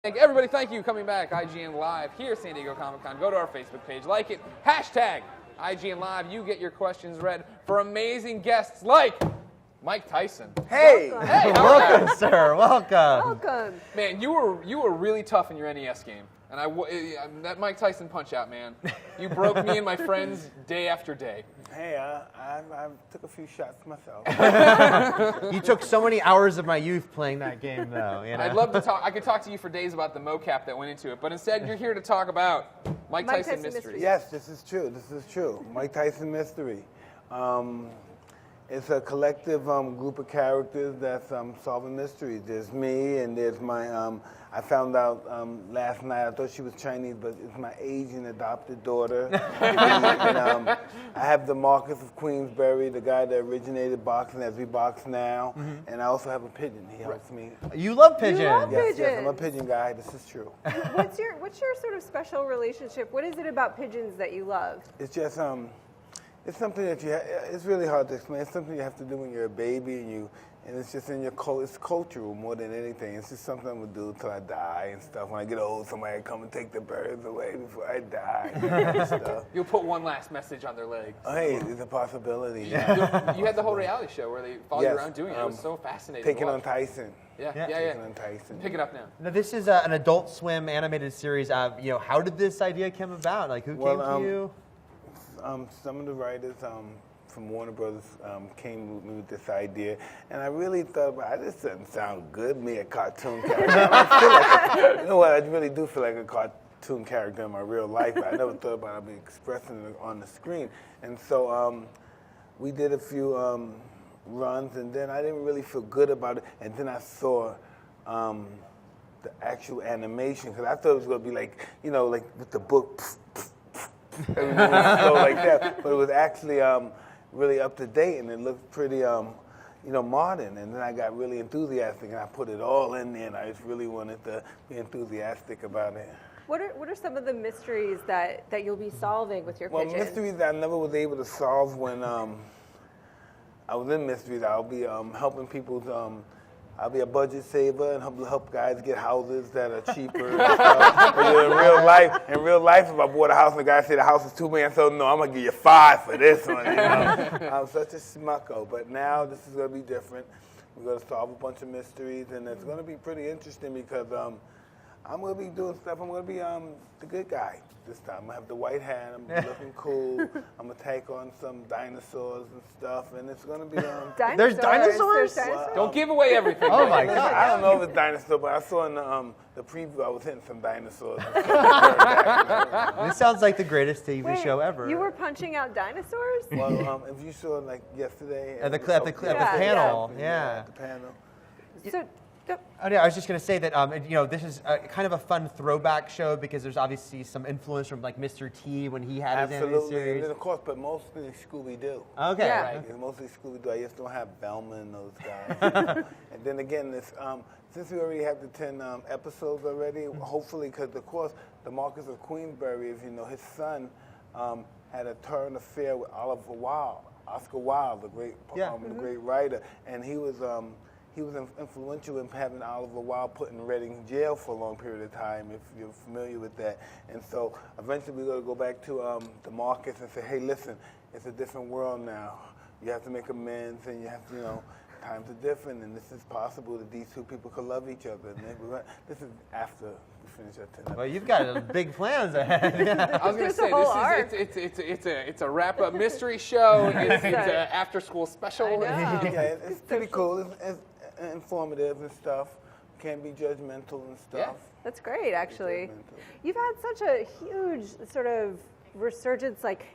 Everybody, thank you for coming back. IGN Live here at San Diego Comic-Con. Go to our Facebook page, like it, hashtag IGN Live. You get your questions read for amazing guests like Mike Tyson. Hey! Welcome. Hey, Welcome, sir. Welcome. Welcome. Man, you were really tough in your NES game. And that Mike Tyson Punch-Out, man. You broke me and my friends day after day. Hey, I took a few shots myself. You took so many hours of my youth playing that game, though. You know? I'd love to talk. I could talk to you for days about the mocap that went into it, but instead you're here to talk about Mike Tyson Mysteries. Yes, this is true. This is true. Mike Tyson Mystery. It's a collective group of characters that's solving mysteries. There's me, and there's my. I found out last night. I thought she was Chinese, but it's my Asian adopted daughter. and, I have the Marcus of Queensberry, the guy that originated boxing as we box now, and I also have a pigeon. He helps me. You love pigeons. You love Yes, pigeons. I'm a pigeon guy. This is true. What's your sort of special relationship? What is it about pigeons that you love? It's just it's something that it's really hard to explain. It's something you have to do when you're a baby, and it's just in your it's cultural more than anything. It's just something I'm gonna do till I die and stuff. When I get old, somebody come and take the birds away before I die. And stuff. You'll put one last message on their legs. Oh, hey, it's a possibility. You had the whole reality show where they followed you around doing it. It was so fascinating. Taking on Tyson. Yeah. Taking on Tyson. Pick it up now. Now, this is an Adult Swim animated series. How did this idea come about? Like, who came to you? Some of the writers from Warner Brothers came with me with this idea, and I really thought about it. This doesn't sound good, me a cartoon character. I feel like, you know what, I really do feel like a cartoon character in my real life, but I never thought about it expressing it on the screen. And so we did a few runs, and then I didn't really feel good about it, and then I saw the actual animation, because I thought it was going to be like, like with the book, everything was so like that, but it was actually really up to date, and it looked pretty, modern. And then I got really enthusiastic, and I put it all in there, and I just really wanted to be enthusiastic about it. What are some of the mysteries that you'll be solving with your pigeons? Mysteries that I never was able to solve when I was in mysteries. I'll be helping people's. I'll be a budget saver and help guys get houses that are cheaper. In real life, if I bought a house and the guy said the house is $2 million, I said, no, I'm gonna give you $5 for this one. I'm such a smucko, but now this is gonna be different. We're gonna solve a bunch of mysteries, and it's gonna be pretty interesting because I'm gonna be doing stuff. I'm gonna be the good guy this time. I'm gonna have the white hat. I'm gonna be looking cool. I'm gonna take on some dinosaurs and stuff, and it's gonna be Dinosaurs? There's dinosaurs? Don't give away everything. Oh my God! I don't know if it's dinosaur, but I saw in the preview I was hitting some dinosaurs. This sounds like the greatest TV Wait, show ever. You were punching out dinosaurs? Well, if you saw like yesterday at the Yeah, panel, at the panel. So, Oh, yeah, I was just going to say that this is kind of a fun throwback show because there's obviously some influence from like Mr. T when he had his animated Absolutely, series. and then of course, but mostly Scooby-Doo. Okay, Yeah. right. It's mostly Scooby-Doo. I just don't have Velma and those guys. And then again, since we already have the 10 episodes already, hopefully, because of course, the Marcus of Queensberry, as you know, his son had a turn affair with Oscar Wilde, the great writer, and he was influential in having Oliver Wilde put in Reading jail for a long period of time, if you're familiar with that. And so eventually we're going to go back to the Marcus and say, hey, listen, it's a different world now. You have to make amends, and you have to, times are different, and this is possible that these two people could love each other. And this is after we finish our 10 episodes. Well, you've got big plans ahead. I was going to say, it's a wrap-up mystery show. It's an after-school special. I know. Yeah, it's pretty cool. It's informative and stuff. Can't be judgmental and stuff. Yeah, that's great, actually. Judgmental. You've had such a huge sort of resurgence. Like,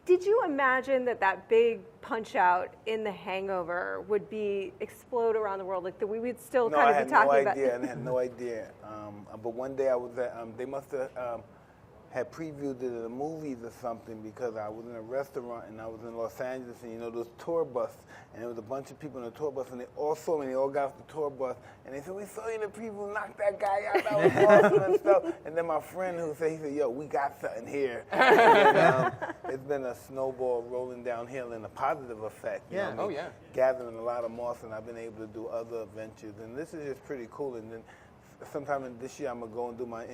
did you imagine that big punch out in The Hangover would explode around the world? Like, that we would still kind of be talking about? I had no idea. But one day I was at, they must have had previewed it in the movies or something, because I was in a restaurant and I was in Los Angeles, and those tour buses, and there was a bunch of people in the tour bus, and they all saw me, and they all got off the tour bus, and they said, we saw you in the preview, knock that guy out, that was awesome and stuff. And then my friend he said, yo, we got something here. And, it's been a snowball rolling downhill in a positive effect. Yeah. Oh yeah. Gathering a lot of moss, and I've been able to do other adventures, and this is just pretty cool. And then sometime this year, I'm gonna go and do my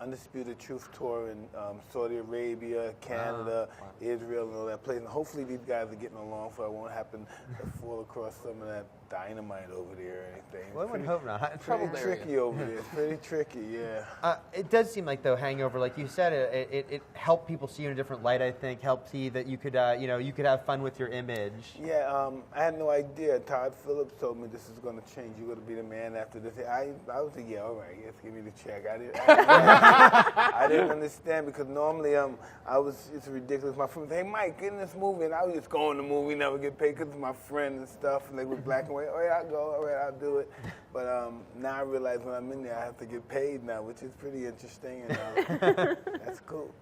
Undisputed Truth tour in Saudi Arabia, Canada, Israel, and all that place. And hopefully these guys are getting along, so I won't happen to fall across some of that dynamite over there or anything. Well, I would hope not. Pretty tricky over there. It's pretty tricky, yeah. It does seem like, though, Hangover, like you said, it helped people see you in a different light, I think, helped see that you could, you could have fun with your image. Yeah, I had no idea. Todd Phillips told me this is going to change. You're going to be the man after this. I was like, yeah, all right, yes, give me the check. I didn't understand because normally it's ridiculous. My friend would say, hey, Mike, get in this movie. And I would just go in the movie, never get paid because it's my friend and stuff. And they were black and white. Oh, yeah, I'll go. All right, I'll do it. But now I realize when I'm in there, I have to get paid now, which is pretty interesting. And that's cool.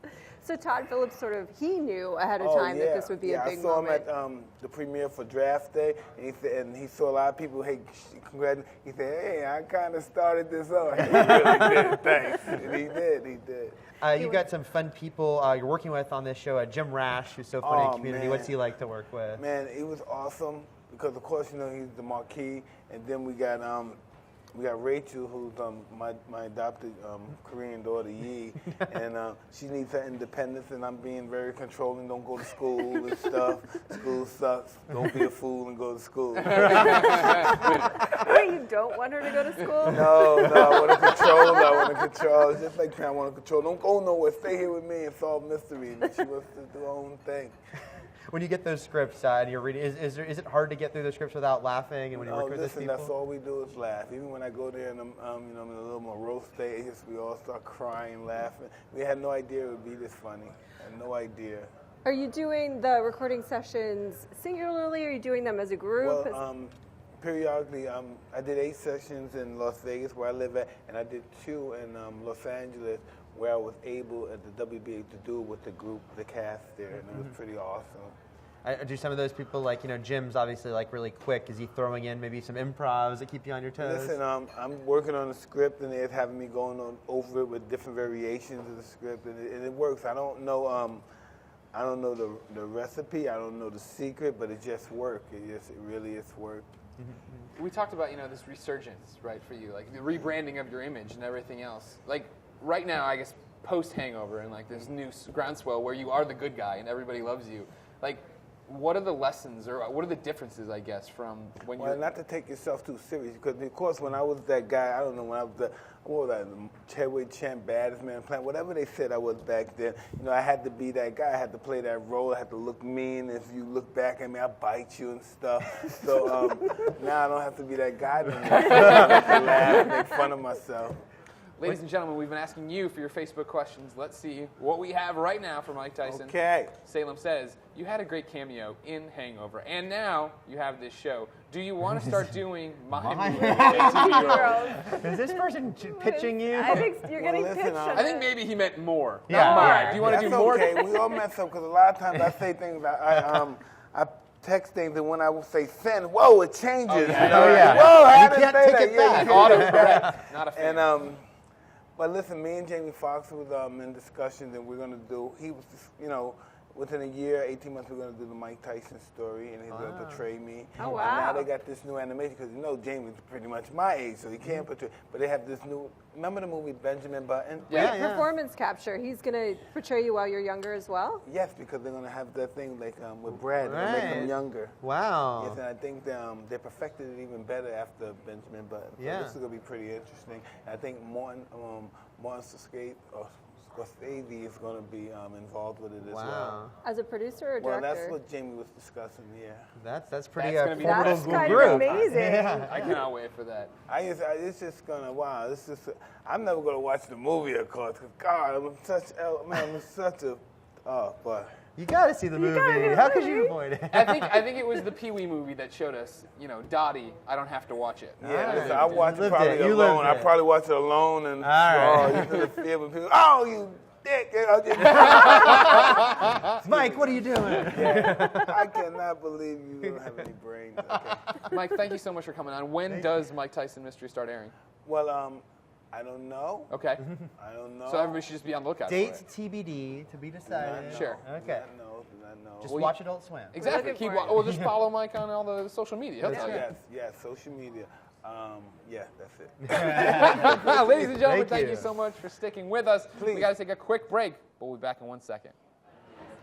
So Todd Phillips he knew ahead of time that this would be a big moment. I saw him at the premiere for Draft Day, and he saw a lot of people, hey, congrats. He said, hey, I kind of started this up. He really did, thanks. And he did. You've got some fun people you're working with on this show. Jim Rash, who's so funny in Community. Man. What's he like to work with? Man, he was awesome because, of course, he's the marquee, and then we got Rachel, who's my adopted Korean daughter, Yi, and she needs her independence, and I'm being very controlling. Don't go to school and stuff. School sucks. Don't be a fool and go to school. Wait, you don't want her to go to school? No, I want to control. Just like me, I want to control. Don't go nowhere. Stay here with me and solve mysteries. And she wants to do her own thing. When you get those scripts and you're reading, is it hard to get through the scripts without laughing? And when you work with those people? That's all we do is laugh. Even when I go there and I'm in a little more roast stage, we all start crying, laughing. We had no idea it would be this funny. I had no idea. Are you doing the recording sessions singularly, or are you doing them as a group? Well, periodically, I did 8 sessions in Las Vegas, where I live at, and I did 2 in Los Angeles, where I was able at the WBA to do it with the group, the cast there, and it was pretty awesome. Do some of those people, like, Jim's obviously like really quick. Is he throwing in maybe some improvs that keep you on your toes? Listen, I'm working on the script, and they're having me going over it with different variations of the script, and it works. I don't know the recipe. I don't know the secret, but it just worked. It really is work. We talked about this resurgence, right, for you, like the rebranding of your image and everything else. Like right now, I guess post Hangover and like this new groundswell where you are the good guy and everybody loves you. Like, what are the lessons or what are the differences, I guess, from when you're... Well, not to take yourself too serious, because, of course, when I was that guy, I don't know, when I was the heavyweight champ, baddest man playing, whatever they said I was back then, I had to be that guy. I had to play that role. I had to look mean. If you look back at me, I'll bite you and stuff. So now I don't have to be that guy anymore. I have to laugh, make fun of myself. Ladies and gentlemen, we've been asking you for your Facebook questions. Let's see what we have right now for Mike Tyson. Okay. Salem says, you had a great cameo in Hangover, and now you have this show. Do you want to start doing my movie? Is this person pitching you? I think you're getting pitched. I think maybe he meant more. Yeah. Not mine. Do you want to do more? Okay. We all mess up because a lot of times I say things, I text things, and when I will say send, whoa, it changes. Oh, yeah. Whoa, I You can't take it back. Autocorrect. Not a fan. And but listen, me and Jamie Foxx was in discussions, and we're going to do, he was just, within a year, 18 months, we're going to do the Mike Tyson story, and he's going to portray me. Oh, wow. And now they got this new animation, because Jamie's pretty much my age, so he can't portray, but they have this new, remember the movie Benjamin Button? Yeah. Performance capture. He's going to portray you while you're younger as well? Yes, because they're going to have that thing like with Brad, they'll make him younger. Wow. Yes, and I think they perfected it even better after Benjamin Button. So Yeah. this is going to be pretty interesting. And I think Martin Scorsese is going to be involved with it as well. As a producer or director? Well, that's what Jamie was discussing, yeah. That's pretty That's gonna be That's formidable kind group. of amazing. Yeah. I cannot wait for that. It's just going to, wow, this is, I'm never going to watch the movie, of course, because, God, I'm such a, but... You got to see the movie. How could you avoid it? I think it was the Pee Wee movie that showed us, Dottie. I I don't have to watch it. Yeah, Right. I watch it Lived probably it. You alone. lived I it. probably watch it alone and right. you could feel when people, oh, you dick. Mike, what are you doing? I cannot believe you don't have any brains. Okay. Mike, thank you so much for coming on. When does Mike Tyson Mystery start airing? Well, I don't know. Okay. I don't know. So everybody should just be on the lookout Date for it. TBD to be decided. Sure. Okay. Do not know. Just watch Adult Swim. Exactly. Looking for it. Well, just follow Mike on all the social media. He'll tell you. Yes, social media. Yeah, that's it. Ladies and gentlemen, thank you you so much for sticking with us. We got to take a quick break, but we'll be back in 1 second.